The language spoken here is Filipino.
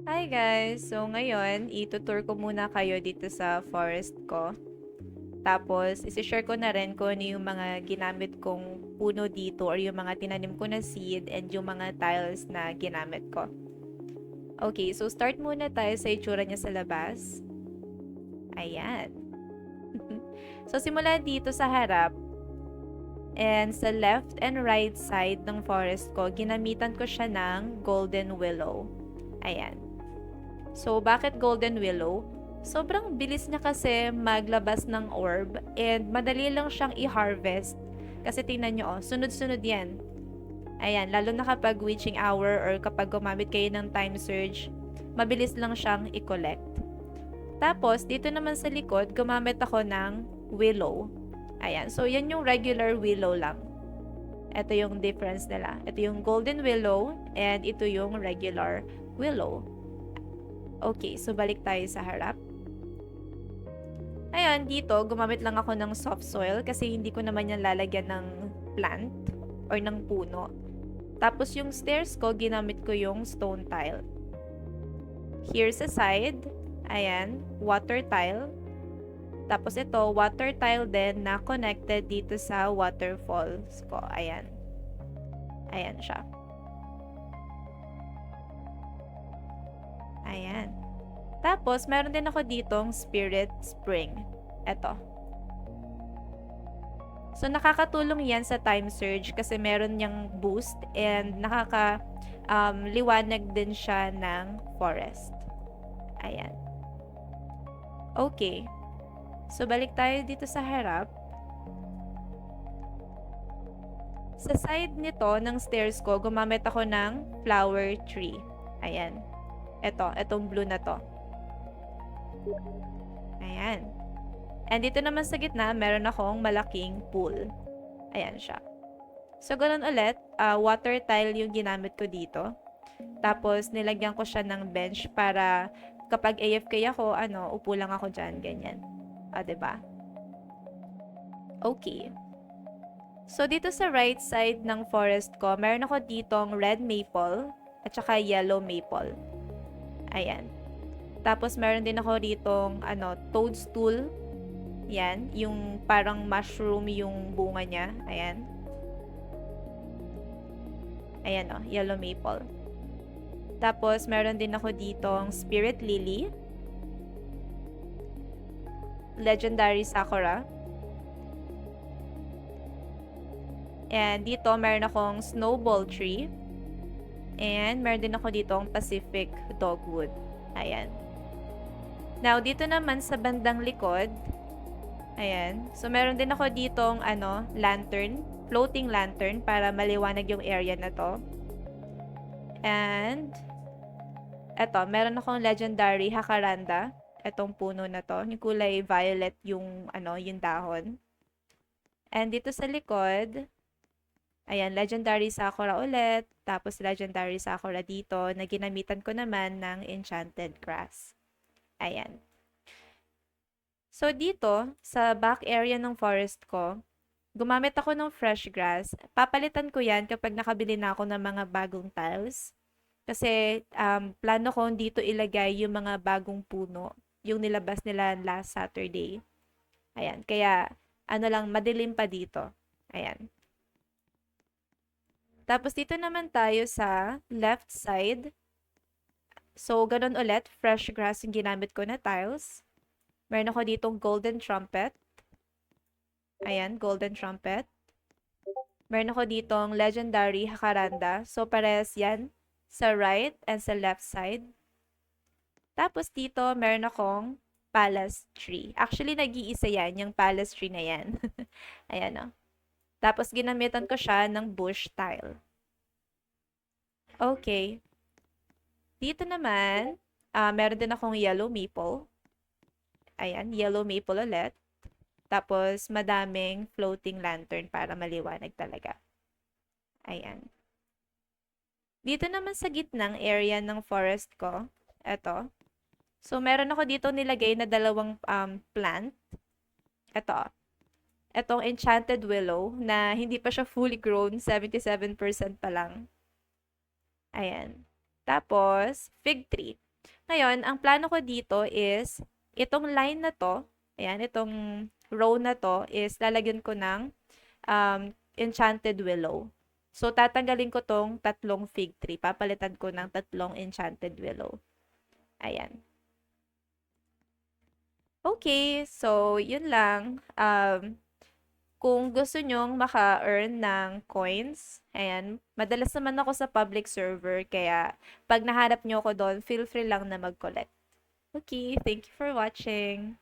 Hi guys! So ngayon, itutour ko muna kayo dito sa forest ko. Tapos, isi-share ko na rin kung ano yung mga ginamit kong puno dito or yung mga tinanim ko na seed and yung mga tiles na ginamit ko. Okay, so start muna tayo sa itsura niya sa labas. Ayan. So, simula dito sa harap and sa left and right side ng forest ko, ginamitan ko siya ng golden willow. Ayan. So, bakit golden willow? Sobrang bilis niya kasi maglabas ng orb and madali lang siyang i-harvest. Kasi tingnan nyo, sunod-sunod yan. Ayan, lalo na kapag witching hour or kapag gumamit kayo ng time surge, mabilis lang siyang i-collect. Tapos, dito naman sa likod, gumamit ako ng willow. Ayan, so yan yung regular willow lang. Ito yung difference nila. Ito yung golden willow and ito yung regular willow. Okay, so balik tayo sa harap. Ayan, dito, gumamit lang ako ng soft soil kasi hindi ko naman yan lalagyan ng plant or ng puno. Tapos yung stairs ko, ginamit ko yung stone tile. Here sa side, ayan, water tile. Tapos ito, water tile din na connected dito sa waterfalls ko. Ayan. Ayan siya. Ayan. Tapos, meron din ako ditong spirit spring. Eto. So, nakakatulong yan sa time surge kasi meron niyang boost and liwanag din siya ng forest. Ayan. Okay. So, balik tayo dito sa harap. Sa side nito ng stairs ko, gumamit ako ng flower tree. Ayan. Etong blue na to. Ayan. And dito naman sa gitna, meron akong malaking pool. Ayan siya. So, ganun ulit, water tile yung ginamit ko dito. Tapos, nilagyan ko siya ng bench para kapag AFK ako, upo lang ako dyan, ganyan. Diba? Okay. So, dito sa right side ng forest ko, meron ako ditong red maple at saka yellow maple. Ayan. Tapos, meron din ako ditong, toadstool. Yan, yung parang mushroom yung bunga niya. Ayan. Ayan yellow maple. Tapos, meron din ako ditong spirit lily. Legendary sakura. And dito, meron akong snowball tree. And meron din ako ditong Pacific dogwood. Ayan. Now, dito naman sa bandang likod, ayan. So, meron din ako ditong, lantern. Floating lantern para maliwanag yung area na to. And, eto, meron akong legendary Jacaranda. Etong puno na to. Yung kulay violet yung, yung dahon. And dito sa likod, ayan, legendary sakura ulit. Tapos, legendary sakura dito na ginamitan ko naman ng enchanted grass. Ayan. So, dito, sa back area ng forest ko, gumamit ako ng fresh grass. Papalitan ko yan kapag nakabili na ako ng mga bagong tiles. Kasi, plano ko dito ilagay yung mga bagong puno. Yung nilabas nila last Saturday. Ayan. Kaya, madilim pa dito. Ayan. Tapos, dito naman tayo sa left side. So, ganun ulit. Fresh grass yung ginamit ko na tiles. Meron ako ditong golden trumpet. Ayan, golden trumpet. Meron ako ditong legendary Jacaranda. So, pares yan sa right and sa left side. Tapos dito, meron akong palace tree. Actually, nag-iisa yan, yung palace tree na yan. Ayan Tapos, ginamitan ko siya ng bush tile. Okay. Dito naman, meron din akong yellow maple. Ayan, yellow maple ulit. Tapos, madaming floating lantern para maliwanag talaga. Ayan. Dito naman sa gitnang area ng forest ko, eto. So, meron ako dito nilagay na dalawang plant. Eto. Etong enchanted willow na hindi pa siya fully grown, 77% pa lang. Ayan. Tapos, fig tree. Ngayon, ang plano ko dito is, itong line na to, ayan, itong row na to is lalagyan ko ng enchanted willow. So, tatanggalin ko tong tatlong fig tree. Papalitan ko ng tatlong enchanted willow. Ayan. Okay, so yun lang. Kung gusto nyong maka-earn ng coins, ayan, madalas naman ako sa public server, kaya pag nahanap nyo ako doon, feel free lang na mag-collect. Okay, thank you for watching.